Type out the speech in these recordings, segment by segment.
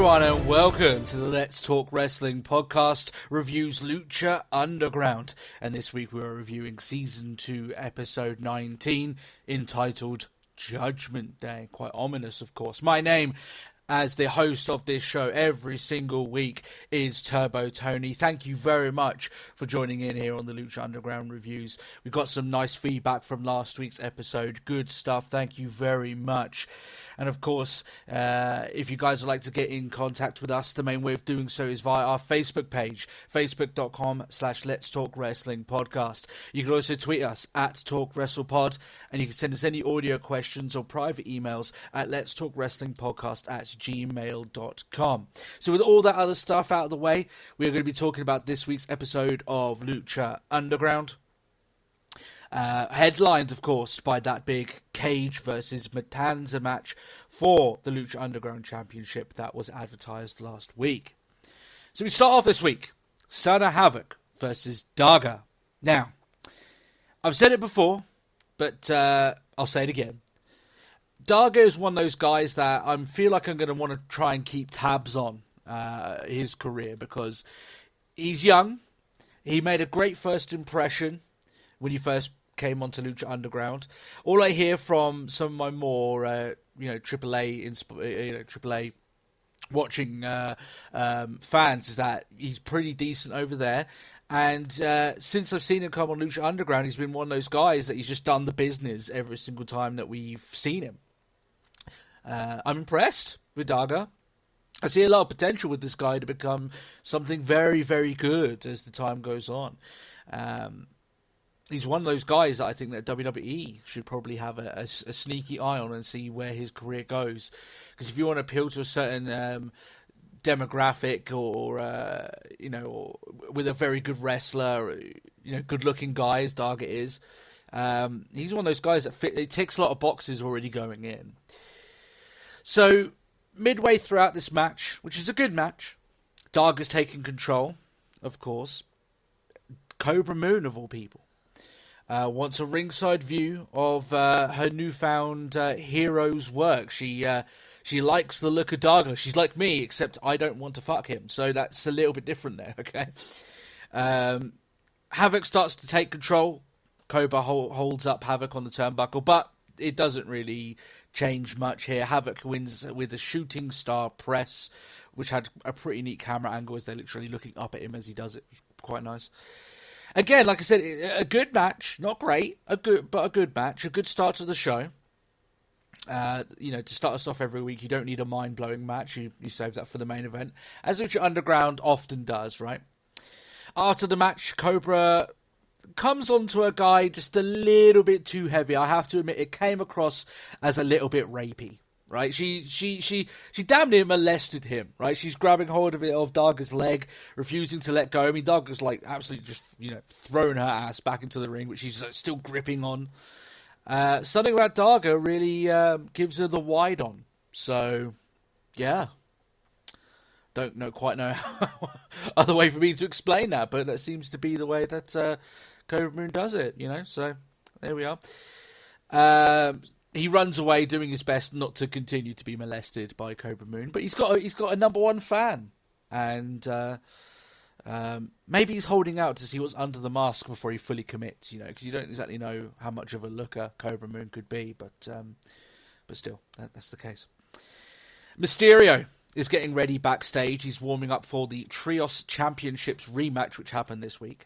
everyone, and welcome to the Let's Talk Wrestling podcast, reviews Lucha Underground. And this week we are reviewing Season 2, Episode 19, entitled Judgment Day. Quite ominous, of course. My name, as the host of this show every single week, is Turbo Tony. Thank you very much for joining in here on the Lucha Underground reviews. We got some nice feedback from last week's episode. Good stuff. Thank you very much. And of course, if you guys would like to get in contact with us, the main way of doing so is via our Facebook page, facebook.com/Let's Talk Wrestling Podcast. You can also tweet us at TalkWrestlePod, and you can send us any audio questions or private emails at letstalkwrestlingpodcast@gmail.com. So with all that other stuff out of the way, we're going to be talking about this week's episode of Lucha Underground. Headlined, of course, by that big Cage versus Matanza match for the Lucha Underground Championship that was advertised last week. So we start off this week, Son of Havoc versus Dagger. Now, I've said it before, but I'll say it again. Dagger is one of those guys that I feel like I'm going to want to try and keep tabs on his career, because he's young. He made a great first impression when he first came onto Lucha Underground. All I hear from some of my more, AAA watching fans is that he's pretty decent over there. And since I've seen him come on Lucha Underground, he's been one of those guys that he's just done the business every single time that we've seen him. I'm impressed with Dagger. I see a lot of potential with this guy to become something very, very good as the time goes on. He's one of those guys that I think that WWE should probably have a sneaky eye on and see where his career goes. Because if you want to appeal to a certain demographic, or with a very good wrestler, good-looking guy as Dagger is, he's one of those guys that it ticks a lot of boxes already going in. So midway throughout this match, which is a good match, Dagger's taking control, of course. Cobra Moon, of all people, wants a ringside view of her newfound hero's work. She likes the look of Dagger. She's like me, except I don't want to fuck him. So that's a little bit different there, okay? Havoc starts to take control. Cobra holds up Havoc on the turnbuckle, but it doesn't really change much here. Havoc wins with a shooting star press, which had a pretty neat camera angle as they're literally looking up at him as he does it. It was quite nice. Again, like I said, a good match, not great, but a good match, a good start to the show. To start us off every week, you don't need a mind-blowing match. You save that for the main event, as Lucha Underground often does, right? After the match, Cobra comes onto a guy just a little bit too heavy. I have to admit, it came across as a little bit rapey. Right, she damn near molested him. Right, she's grabbing hold of Dagger's leg, refusing to let go. I mean, Dagger's like absolutely just throwing her ass back into the ring, which she's still gripping on. Something about Dagger really gives her the wide on. So, yeah, don't quite know other way for me to explain that, but that seems to be the way that Cobra Moon does it. So there we are. He runs away, doing his best not to continue to be molested by Cobra Moon, but he's got a number one fan, and maybe he's holding out to see what's under the mask before he fully commits. Because you don't exactly know how much of a looker Cobra Moon could be, but still, that's the case. Mysterio is getting ready backstage. He's warming up for the Trios Championships rematch, which happened this week.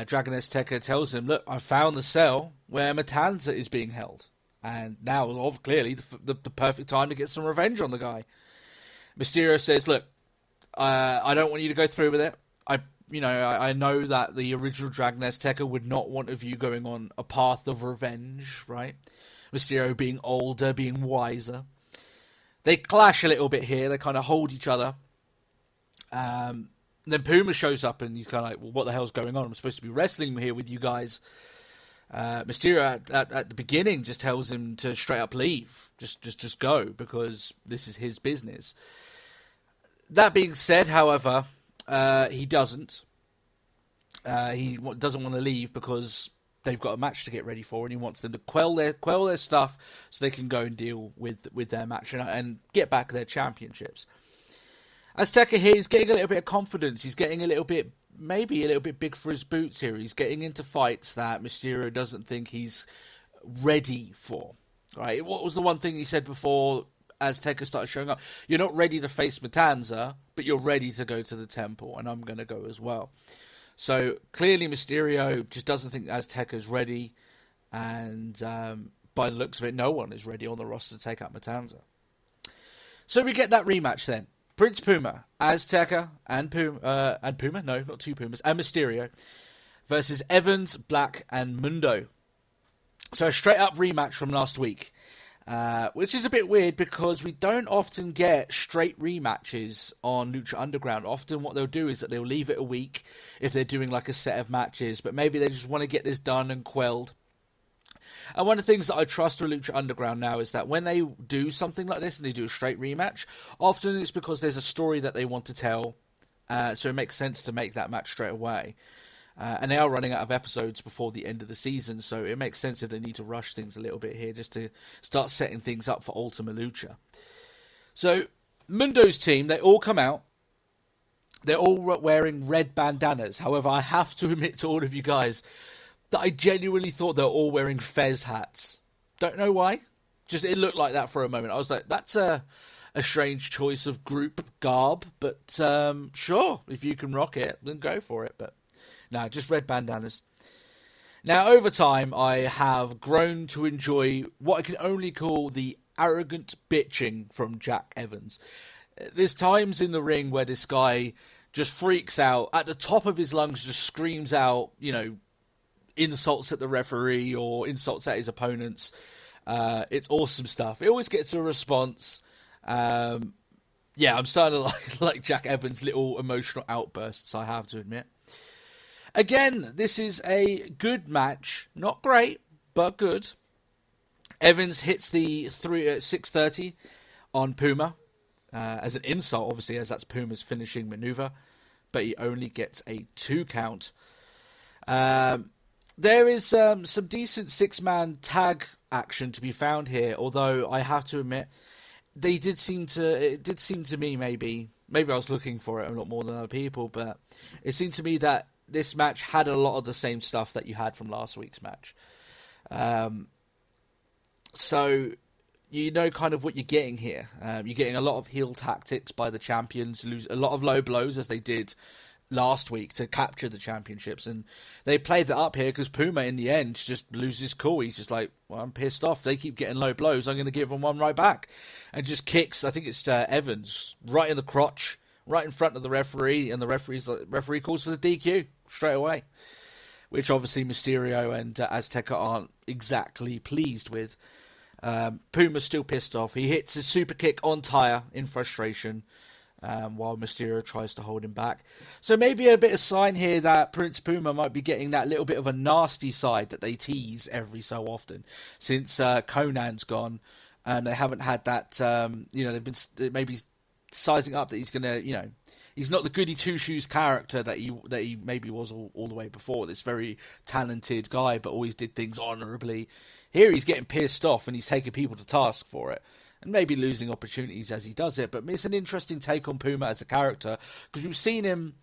Dragon Azteca tells him, "Look, I found the cell where Matanza is being held. And now is clearly the perfect time to get some revenge on the guy." Mysterio says, "Look, I don't want you to go through with it. I know that the original Dragon Azteca would not want of you going on a path of revenge, right?" Mysterio being older, being wiser. They clash a little bit here. They kind of hold each other. Then Puma shows up and he's kind of like, "Well, what the hell's going on? I'm supposed to be wrestling here with you guys." Mysterio at the beginning just tells him to straight up leave, just go, because this is his business. That being said, however, he doesn't. He doesn't want to leave because they've got a match to get ready for, and he wants them to quell their stuff so they can go and deal with their match and get back their championships. Azteca here is getting a little bit of confidence. He's getting maybe a little bit big for his boots here. He's getting into fights that Mysterio doesn't think he's ready for. Right? What was the one thing he said before Azteca started showing up? You're not ready to face Matanza, but you're ready to go to the temple, and I'm going to go as well. So clearly Mysterio just doesn't think Azteca's ready, and by the looks of it, no one is ready on the roster to take out Matanza. So we get that rematch then. Prince Puma, Azteca, and Puma, no, not two Pumas, and Mysterio versus Evans, Black, and Mundo. So a straight up rematch from last week, which is a bit weird because we don't often get straight rematches on Lucha Underground. Often what they'll do is that they'll leave it a week if they're doing like a set of matches, but maybe they just want to get this done and quelled. And one of the things that I trust with Lucha Underground now is that when they do something like this and they do a straight rematch, often it's because there's a story that they want to tell, so it makes sense to make that match straight away. And they are running out of episodes before the end of the season, so it makes sense if they need to rush things a little bit here just to start setting things up for Ultima Lucha. So, Mundo's team, they all come out. They're all wearing red bandanas. However, I have to admit to all of you guys that I genuinely thought they were all wearing fez hats. Don't know why. Just it looked like that for a moment. I was like, that's a strange choice of group garb, but sure, if you can rock it, then go for it. But no, just red bandanas. Now, over time, I have grown to enjoy what I can only call the arrogant bitching from Jack Evans. There's times in the ring where this guy just freaks out, at the top of his lungs, just screams out, insults at the referee or insults at his opponents. It's awesome stuff. It always gets a response. I'm starting to like Jack Evans' little emotional outbursts, I have to admit. Again, this is a good match. Not great, but good. Evans hits the 630 on Puma as an insult, obviously, as that's Puma's finishing maneuver. But he only gets a 2 count. There is some decent 6-man tag action to be found here, although I have to admit, it did seem to me maybe I was looking for it a lot more than other people, but it seemed to me that this match had a lot of the same stuff that you had from last week's match. So you know kind of what you're getting here. You're getting a lot of heel tactics by the champions, lose a lot of low blows as they did last week to capture the championships, and they played that up here because Puma in the end just loses cool. He's just like, well, I'm pissed off. They keep getting low blows. I'm going to give them one right back, and just kicks. I think it's Evans right in the crotch, right in front of the referee, and the referee calls for the DQ straight away, which obviously Mysterio and Azteca aren't exactly pleased with. Puma's still pissed off. He hits his super kick on Tyre in frustration, while Mysterio tries to hold him back. So maybe a bit of sign here that Prince Puma might be getting that little bit of a nasty side that they tease every so often. Since Conan's gone, and they haven't had that, they've been maybe sizing up that he's going to, he's not the goody two-shoes character that he maybe was all the way before. This very talented guy, but always did things honourably. Here he's getting pissed off and he's taking people to task for it. And maybe losing opportunities as he does it. But it's an interesting take on Puma as a character, because we've seen him,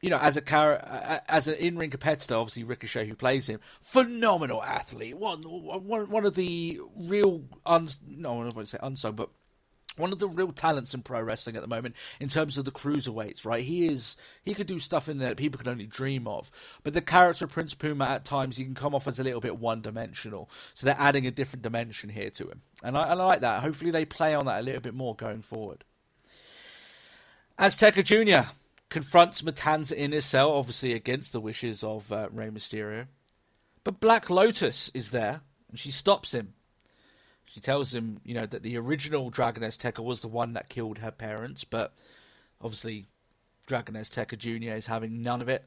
as an in-ring competitor. Obviously, Ricochet, who plays him, phenomenal athlete, one of the real unsung, but one of the real talents in pro wrestling at the moment in terms of the cruiserweights, right? He could do stuff in there that people could only dream of. But the character of Prince Puma, at times, he can come off as a little bit one-dimensional. So they're adding a different dimension here to him. And I like that. Hopefully they play on that a little bit more going forward. Azteca Jr. confronts Matanza in his cell, obviously against the wishes of Rey Mysterio. But Black Lotus is there, and she stops him. She tells him, that the original Dragon Azteca was the one that killed her parents, but obviously Dragon Azteca Jr. is having none of it.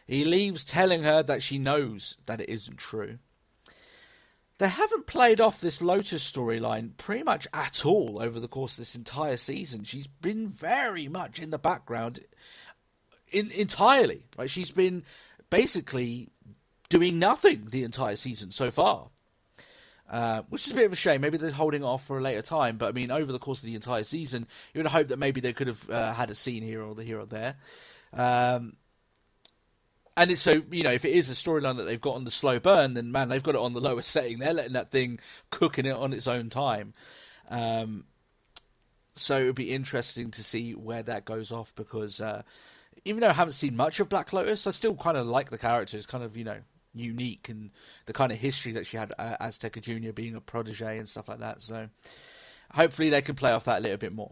He leaves telling her that she knows that it isn't true. They haven't played off this Lotus storyline pretty much at all over the course of this entire season. She's been very much in the background entirely. Right? She's been basically doing nothing the entire season so far. which is a bit of a shame. Maybe they're holding it off for a later time. But I mean, over the course of the entire season, you would hope that maybe they could have had a scene here or there. And it's so, if it is a storyline that they've got on the slow burn, then man, they've got it on the lowest setting. They're letting that thing cook in it on its own time. So it would be interesting to see where that goes off, because even though I haven't seen much of Black Lotus, I still kind of like the character. It's kind of, unique, and the kind of history that she had, Azteca Jr. being a protege and stuff like that. So hopefully they can play off that a little bit more.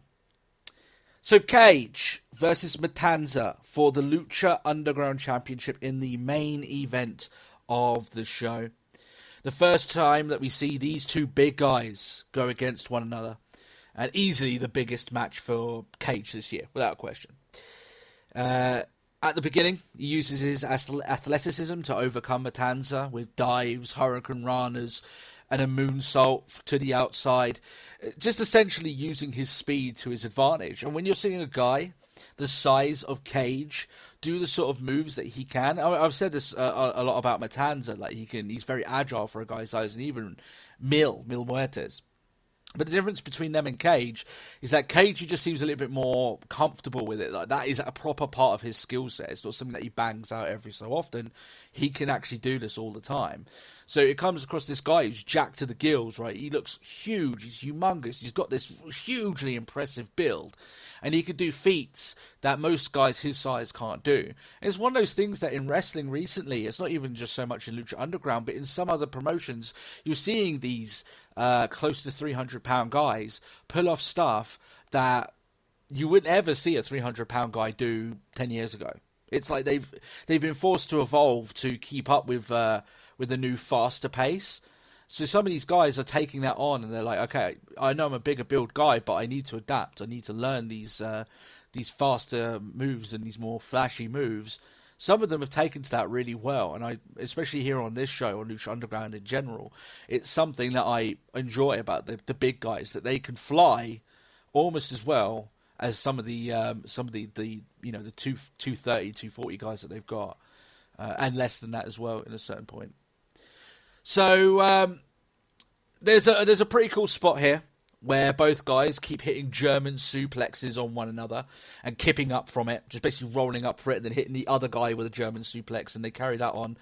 So Cage versus Matanza for the Lucha Underground Championship in the main event of the show. The first time that we see these two big guys go against one another. And easily the biggest match for Cage this year, without question. At the beginning, he uses his athleticism to overcome Matanza with dives, hurricane ranas, and a moonsault to the outside, just essentially using his speed to his advantage. And when you're seeing a guy the size of Cage do the sort of moves that he can, I've said this a lot about Matanza, like he's very agile for a guy's size, and even Mil Muertes. But the difference between them and Cage is that Cage, he just seems a little bit more comfortable with it. Like, that is a proper part of his skill set. It's not something that he bangs out every so often. He can actually do this all the time. So it comes across this guy who's jacked to the gills, right? He looks huge. He's humongous. He's got this hugely impressive build. And he can do feats that most guys his size can't do. And it's one of those things that in wrestling recently, it's not even just so much in Lucha Underground, but in some other promotions, you're seeing these close to 300-pound guys pull off stuff that you wouldn't ever see a 300-pound guy do 10 years ago. It's like they've been forced to evolve to keep up with the new faster pace. So some of these guys are taking that on, and they're like, okay, I know I'm a bigger build guy, but I need to adapt. I need to learn these faster moves and these more flashy moves. Some of them have taken to that really well, and especially here on this show, on Lucha Underground in general, it's something that I enjoy about the big guys, that they can fly almost as well as some of the 230, 240 guys that they've got, and less than that as well in a certain point. So there's a pretty cool spot here where both guys keep hitting German suplexes on one another and kipping up from it, just basically rolling up for it and then hitting the other guy with a German suplex, and they carry that on.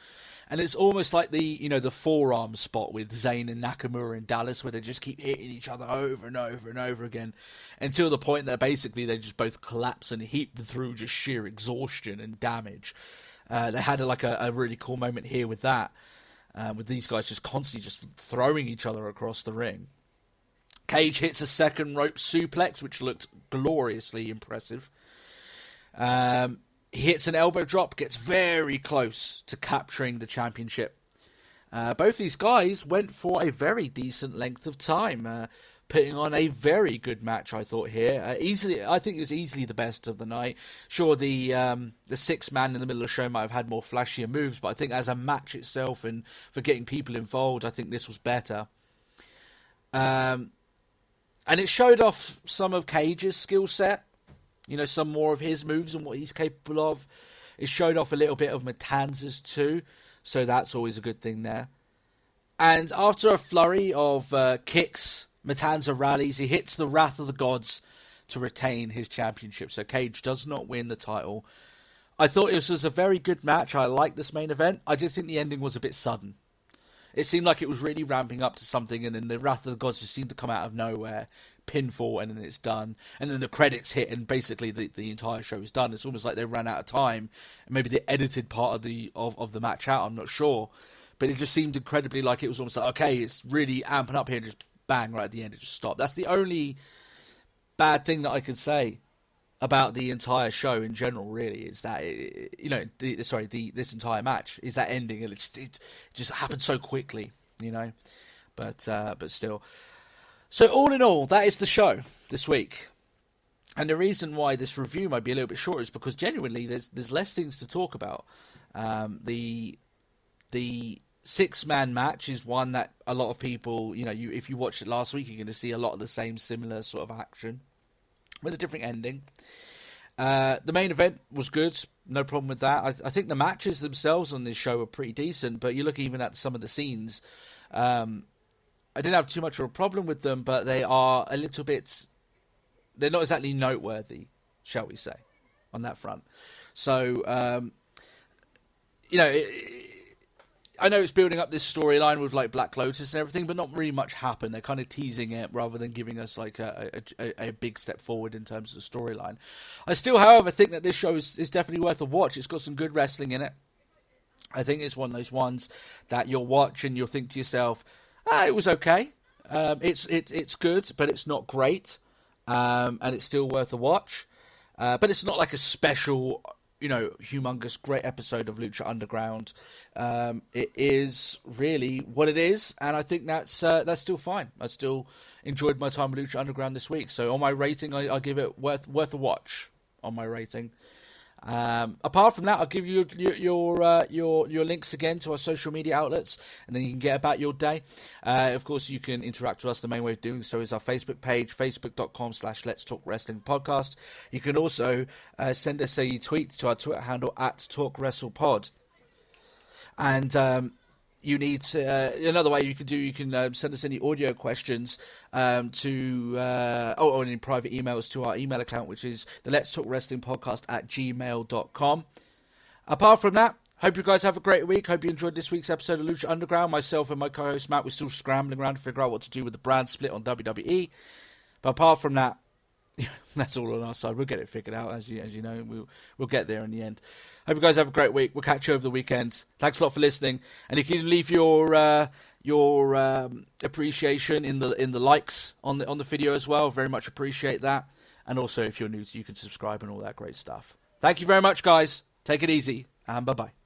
And it's almost like the forearm spot with Zayn and Nakamura in Dallas, where they just keep hitting each other over and over and over again until the point that basically they just both collapse and heap through just sheer exhaustion and damage. They had a really cool moment here with that, with these guys just constantly just throwing each other across the ring. Cage hits a second rope suplex, which looked gloriously impressive. He hits an elbow drop, gets very close to capturing the championship. Both these guys went for a very decent length of time, putting on a very good match, I thought, here. I think it was easily the best of the night. Sure, the sixth man in the middle of the show might have had more flashier moves, but I think as a match itself and for getting people involved, I think this was better. And it showed off some of Cage's skill set, some more of his moves and what he's capable of. It showed off a little bit of Matanza's too, so that's always a good thing there. And after a flurry of kicks, Matanza rallies. He hits the Wrath of the Gods to retain his championship. So Cage does not win the title. I thought this was a very good match. I liked this main event. I did think the ending was a bit sudden. It seemed like it was really ramping up to something, and then the Wrath of the Gods just seemed to come out of nowhere. Pinfall, and then it's done. And then the credits hit, and basically the entire show is done. It's almost like they ran out of time. And maybe they edited part of the match out, I'm not sure. But it just seemed incredibly like it was almost like, okay, it's really amping up here, and just bang, right at the end, it just stopped. That's the only bad thing that I can say about the entire show in general, really, is that this entire match is that ending, and it just happened so quickly, but still. So all in all, that is the show this week, and the reason why this review might be a little bit shorter is because genuinely there's less things to talk about. The 6-man match is one that a lot of people, if you watched it last week, you're going to see a lot of the same similar sort of action with a different ending. The main event was good, no problem with that. I think the matches themselves on this show are pretty decent, but you look even at some of the scenes, I didn't have too much of a problem with them, but they are a little bit. They're not exactly noteworthy, shall we say, on that front. So, I know it's building up this storyline with like Black Lotus and everything, but not really much happened. They're kind of teasing it rather than giving us like a big step forward in terms of the storyline. I still, however, think that this show is definitely worth a watch. It's got some good wrestling in it. I think it's one of those ones that you'll watch and you'll think to yourself, it was okay. It's good, but it's not great. And it's still worth a watch. But it's not like a special, humongous, great episode of Lucha Underground. It is really what it is, and I think that's still fine. I still enjoyed my time with Lucha Underground this week. So on my rating, I give it worth a watch on my rating. Apart from that, I'll give you your links again to our social media outlets, and then you can get about your day. Of course, you can interact with us. The main way of doing so is our Facebook page, facebook.com/Let's Talk Wrestling Podcast. You can also send us a tweet to our Twitter handle @TalkWrestlePod. And you need to, another way you can send us any audio questions or any private emails to our email account, which is the Let's Talk Wrestling Podcast @gmail.com. Apart from that, hope you guys have a great week. Hope you enjoyed this week's episode of Lucha Underground. Myself and my co-host Matt, we're still scrambling around to figure out what to do with the brand split on WWE. But apart from that, that's all on our side. We'll get it figured out, as you know. We'll get there in the end. Hope you guys have a great week. We'll catch you over the weekend. Thanks a lot for listening. And if you can leave your appreciation in the likes on the video as well, very much appreciate that. And also, if you're new, you can subscribe and all that great stuff. Thank you very much, guys. Take it easy, and bye-bye.